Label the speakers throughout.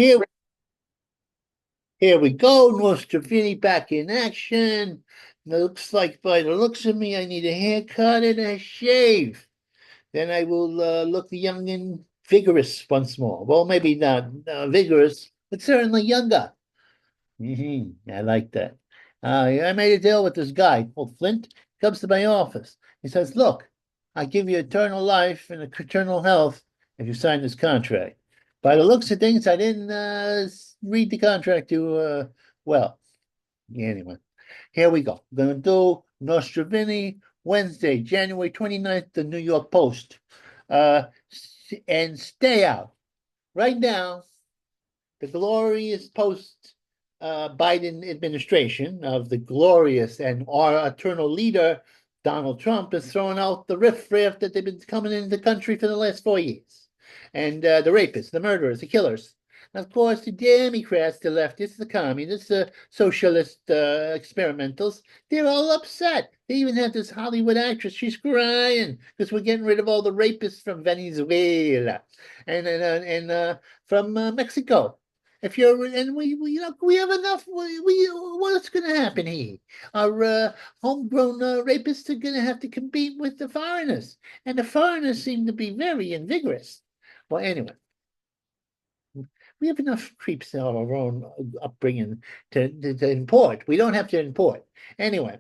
Speaker 1: Here, here we go. Nostrovini back in action. Looks like by the looks of me, I need a haircut and a shave. Then I will look young and vigorous once more. Well, maybe not vigorous, but certainly younger. I like that. I made a deal with this guy called Flint. He comes to my office. He says, "Look, I give you eternal life and eternal health if you sign this contract." By the looks of things, I didn't read the contract too well. Anyway, here we go. We're going to do Nostrovini Wednesday, January 29th, the New York Post. And stay out. Right now, the glorious post Biden administration of the glorious and our eternal leader, Donald Trump, is throwing out the riffraff that they've been coming into the country for the last 4 years. And the rapists, the murderers, the killers. And of course, the Democrats, the leftists, the communists, the socialist experimentals, they're all upset. They even have this Hollywood actress. She's crying because we're getting rid of all the rapists from Venezuela and from Mexico. If you're and we have enough. What's going to happen here? Our homegrown rapists are going to have to compete with the foreigners, and the foreigners seem to be very invigorous. Well, anyway, we have enough creeps in our own upbringing to import. We don't have to import anyway.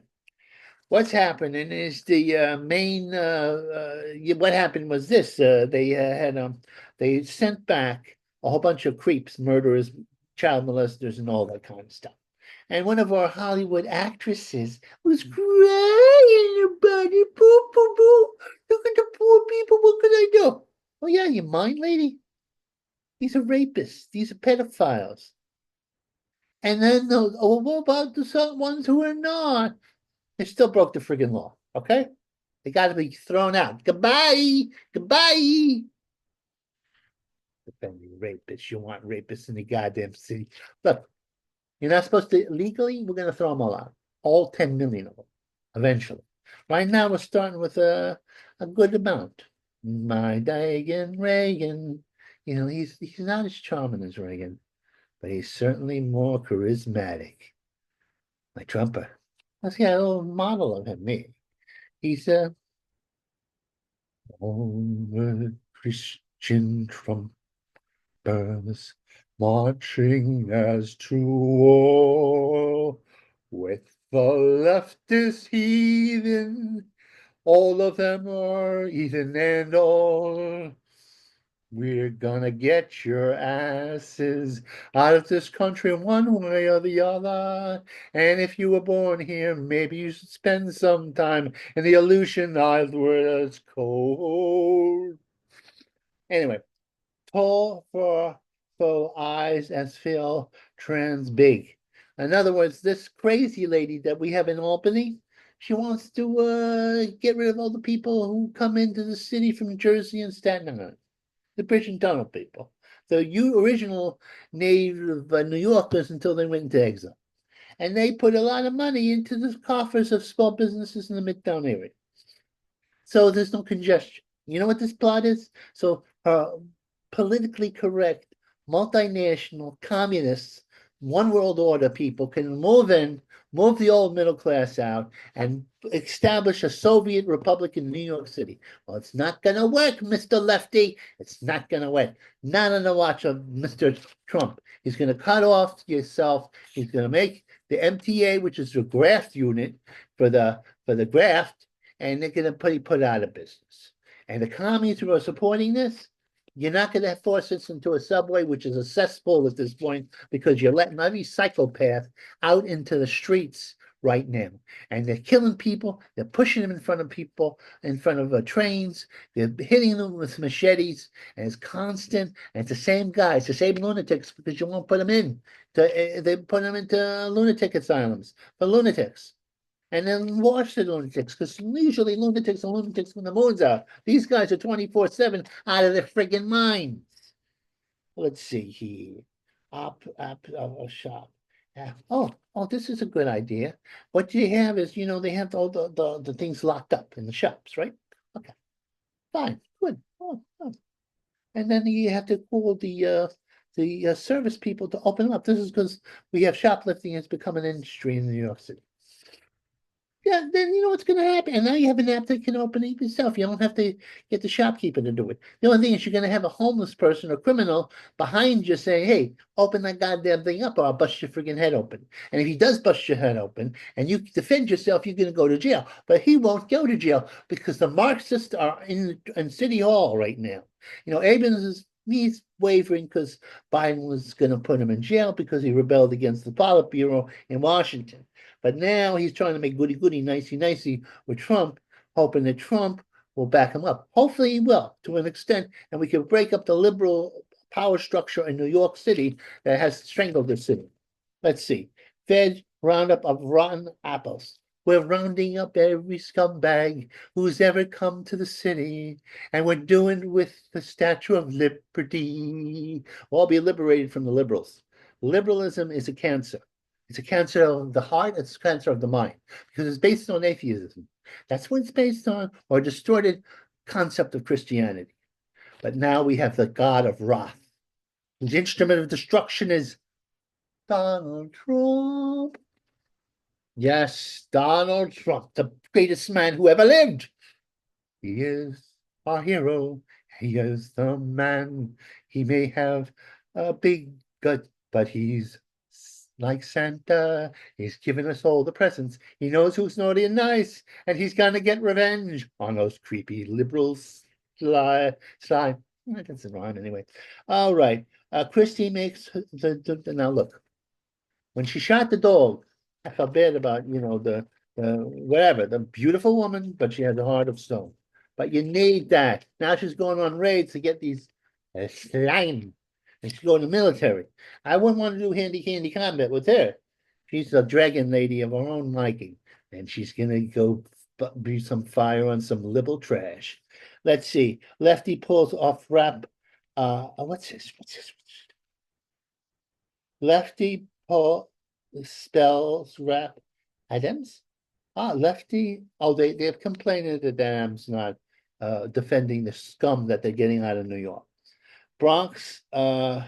Speaker 1: What's happening is the main. What happened was this: they sent back a whole bunch of creeps, murderers, child molesters, and all that kind of stuff. And one of our Hollywood actresses was crying about it. Boo, boo, boo. Look at the poor people. What can I do? Oh yeah, you mind, lady? These are rapists. These are pedophiles. And then what about the ones who are not? They still broke the friggin' law. Okay, they got to be thrown out. Goodbye, goodbye. Defending rapists. You want rapists in the goddamn city? Look, you're not supposed to legally. We're gonna throw them all out. All 10 million of them. Eventually. Right now, we're starting with a good amount. My Dagan Reagan. He's not as charming as Reagan, but he's certainly more charismatic. Like Trumper. Let's get a little model of him, me. He's Christian Trumpers marching as to war with the leftist heathen. All of them are heathen and all. We're gonna get your asses out of this country one way or the other. And if you were born here, maybe you should spend some time in the Aleutian Islands where it's cold. Anyway, tall for eyes as feel trans big. In other words, this crazy lady that we have in Albany, she wants to get rid of all the people who come into the city from Jersey and Staten Island, the bridge and tunnel people, the original native New Yorkers until they went into exile. And they put a lot of money into the coffers of small businesses in the Midtown area. So there's no congestion. You know what this plot is? So politically correct, multinational, communists, one world order people can move in, move the old middle class out, and establish a Soviet republic in New York City. Well, it's not going to work, Mr. Lefty. It's not going to work. Not on the watch of Mr. Trump. He's going to cut off yourself. He's going to make the MTA, which is the graft unit for the graft, and they're going to put out of business. And the communists who are supporting this, you're not going to force us into a subway, which is a cesspool at this point, because you're letting every psychopath out into the streets right now. And they're killing people. They're pushing them in front of people, in front of trains. They're hitting them with machetes. And it's constant. And it's the same guys, the same lunatics, because you won't put them in. They put them into lunatic asylums for lunatics. And then watch the lunatics, because usually lunatics are lunatics when the moon's out. These guys are 24/7 out of their friggin' minds. Let's see here. Shop. Oh, this is a good idea. What you have is, they have all the things locked up in the shops, right? Okay, fine, good. Oh. And then you have to call the the service people to open them up. This is because we have shoplifting has become an industry in New York City. Yeah, then you know what's going to happen. And now you have an app that can open it yourself. You don't have to get the shopkeeper to do it. The only thing is you're going to have a homeless person or criminal behind you saying, hey, open that goddamn thing up or I'll bust your friggin' head open. And if he does bust your head open and you defend yourself, you're going to go to jail. But he won't go to jail because the Marxists are in City Hall right now. You know, he's wavering because Biden was going to put him in jail because he rebelled against the Politburo in Washington. But now he's trying to make goody-goody, nicey-nicey with Trump, hoping that Trump will back him up. Hopefully he will, to an extent, and we can break up the liberal power structure in New York City that has strangled the city. Let's see. Fed roundup of rotten apples. We're rounding up every scumbag who's ever come to the city, and we're doing with the Statue of Liberty. We'll all be liberated from the liberals. Liberalism is a cancer. It's a cancer of the heart, it's a cancer of the mind, because it's based on atheism. That's what it's based on, or a distorted concept of Christianity. But now we have the God of wrath. His instrument of destruction is Donald Trump. Yes, Donald Trump, the greatest man who ever lived. He is our hero. He is the man. He may have a big gut, but he's like Santa. He's given us all the presents. He knows who's naughty and nice, and he's gonna get revenge on those creepy liberals. Sly. That's a rhyme anyway. All right. Christy makes now look. When she shot the dog, I felt bad about, the beautiful woman, but she has a heart of stone. But you need that. Now she's going on raids to get these slime. And she's going to the military. I wouldn't want to do handy combat with her. She's a dragon lady of her own liking. And she's gonna go breathe some fire on some liberal trash. Let's see. Lefty pulls off rap. What's this? Lefty pull spells rap Adams. Lefty. Oh, they're complaining that Adams not defending the scum that they're getting out of New York. Bronx. The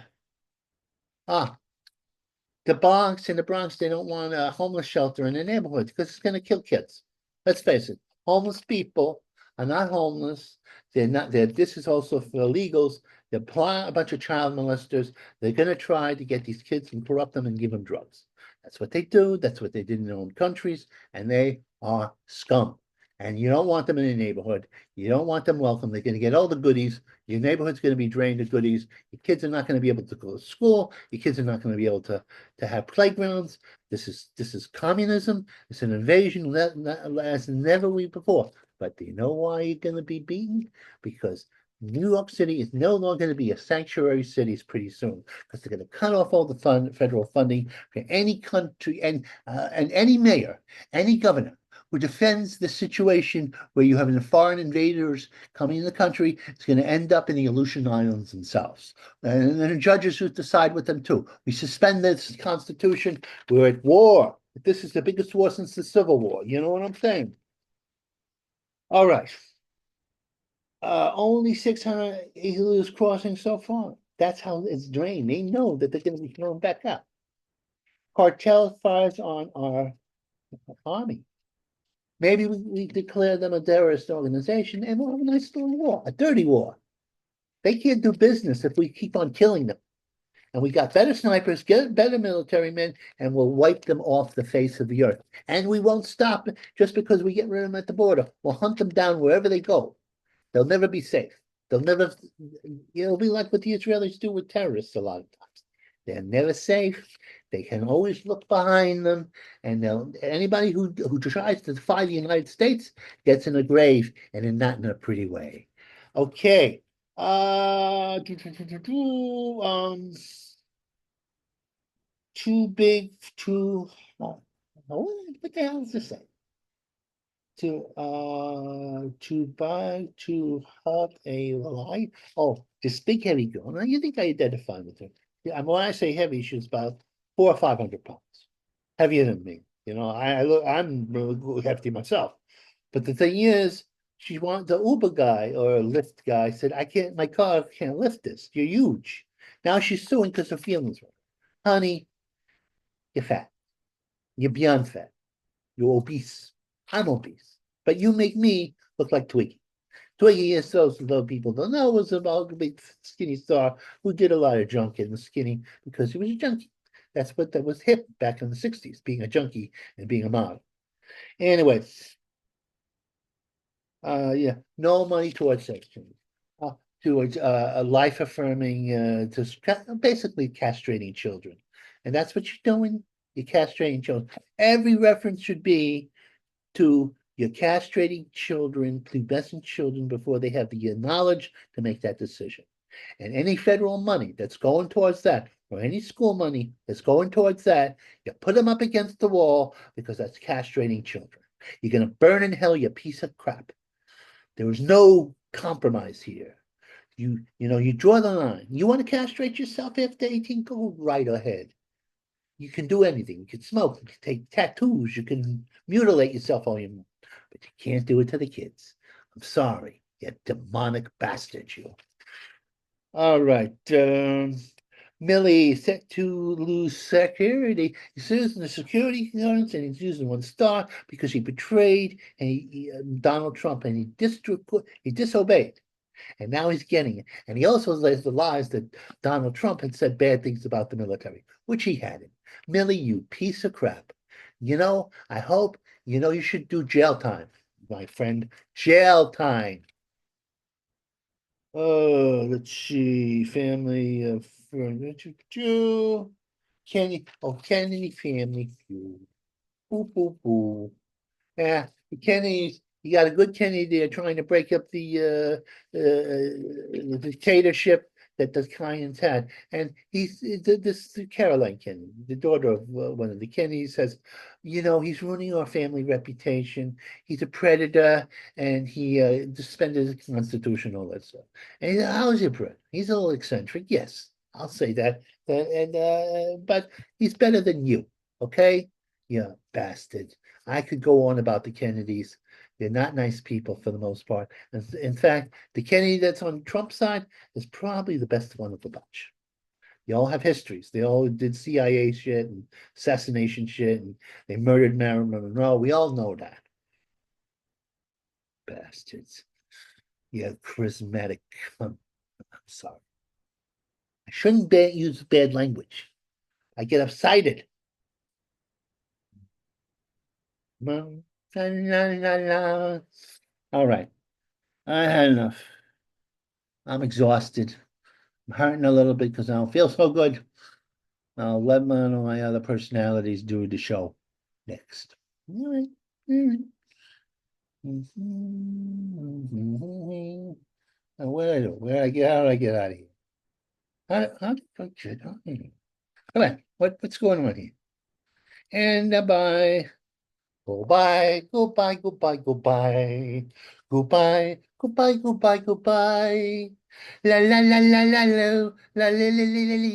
Speaker 1: Bronx, in the Bronx, they don't want a homeless shelter in the neighborhoods because it's going to kill kids. Let's face it, homeless people are not homeless. They're not. This is also for illegals. They're a bunch of child molesters. They're going to try to get these kids and corrupt them and give them drugs. That's what they do. That's what they did in their own countries, and they are scum. And you don't want them in the neighborhood. You don't want them welcome. They're going to get all the goodies. Your neighborhood's going to be drained of goodies. Your kids are not going to be able to go to school. Your kids are not going to be able to have playgrounds. This is communism. It's an invasion as never before. But do you know why you're going to be beaten? Because New York City is no longer going to be a sanctuary city pretty soon, because they're going to cut off all the federal funding for any country and any mayor, any governor who defends the situation where you have foreign invaders coming in the country. It's going to end up in the Aleutian Islands themselves. And the judges who decide with them too. We suspend this Constitution. We're at war. This is the biggest war since the Civil War. You know what I'm saying? All right. Only 600 igloos crossing so far. That's how it's drained. They know that they're going to be thrown back up. Cartel fires on our army. Maybe we declare them a terrorist organization and we'll have a nice little war, a dirty war. They can't do business if we keep on killing them. And we got better snipers, get better military men, and we'll wipe them off the face of the earth. And we won't stop just because we get rid of them at the border. We'll hunt them down wherever they go. They'll never be safe. They'll never, it'll be like what the Israelis do with terrorists a lot of times. They're never safe. They can always look behind them, and anybody who tries to defy the United States gets in a grave, and not in a pretty way. Okay. Too big to what the hell is this say? To buy to hug a lie. Oh, this big heavy girl. Now you think I identify with her? Yeah, when I say heavy, she's about 400 or 500 pounds heavier than me. You know, I'm really hefty myself. But the thing is, she wanted the Uber guy or Lyft guy said, I can't, my car can't lift this. You're huge. Now she's suing because her feelings hurt. Honey, you're fat. You're beyond fat. You're obese. I'm obese. But you make me look like Twiggy. Twiggy is those people don't know was a big skinny star who did a lot of junk and was skinny because he was a junkie. That was hip back in the 60s, being a junkie and being a model. Anyway, yeah, no money towards sex change. Towards a life affirming, basically castrating children. And that's what you're doing. You're castrating children. Every reference should be to you're castrating children, pubescent children, before they have the knowledge to make that decision. And any federal money that's going towards that, or any school money that's going towards that, you put them up against the wall because that's castrating children. You're going to burn in hell, you piece of crap. There was no compromise here. You draw the line. You want to castrate yourself after 18? Go right ahead. You can do anything. You can smoke, you can take tattoos, you can mutilate yourself all you want, but you can't do it to the kids. I'm sorry, you demonic bastard, you. All right. Millie set to lose security. He's using the security clearance and he's using 1 star because he betrayed Donald Trump and he disobeyed. And now he's getting it. And he also lays the lies that Donald Trump had said bad things about the military, which he hadn't. Millie, you piece of crap. I hope, you should do jail time, my friend. Jail time. Oh, let's see. Family of Kennedy family feud. Boo, boo, boo. Yeah, Kenny's you got a good Kenny there trying to break up the dictatorship that the Kyans had. And this Caroline Kenny, the daughter of one of the Kennys, says, he's ruining our family reputation. He's a predator, and he suspended the Constitution, all that stuff. And how's your brother? He's a little eccentric, yes, I'll say that. But he's better than you, okay? Yeah, bastard. I could go on about the Kennedys. They're not nice people for the most part. In fact, the Kennedy that's on Trump's side is probably the best one of the bunch. They all have histories. They all did CIA shit and assassination shit, and they murdered Marilyn Monroe. We all know that. Bastards. Yeah, charismatic. I'm sorry. I shouldn't use bad language. I get excited. All right. I had enough. I'm exhausted. I'm hurting a little bit because I don't feel so good. I'll let one of my other personalities do the show next. All right. All right. And what did I do? How did I get out of here? How did I get out of here? Come on. What's going on here? And bye. Goodbye, goodbye, goodbye, goodbye. Goodbye, goodbye, goodbye, goodbye. La la la la la la la la la la la.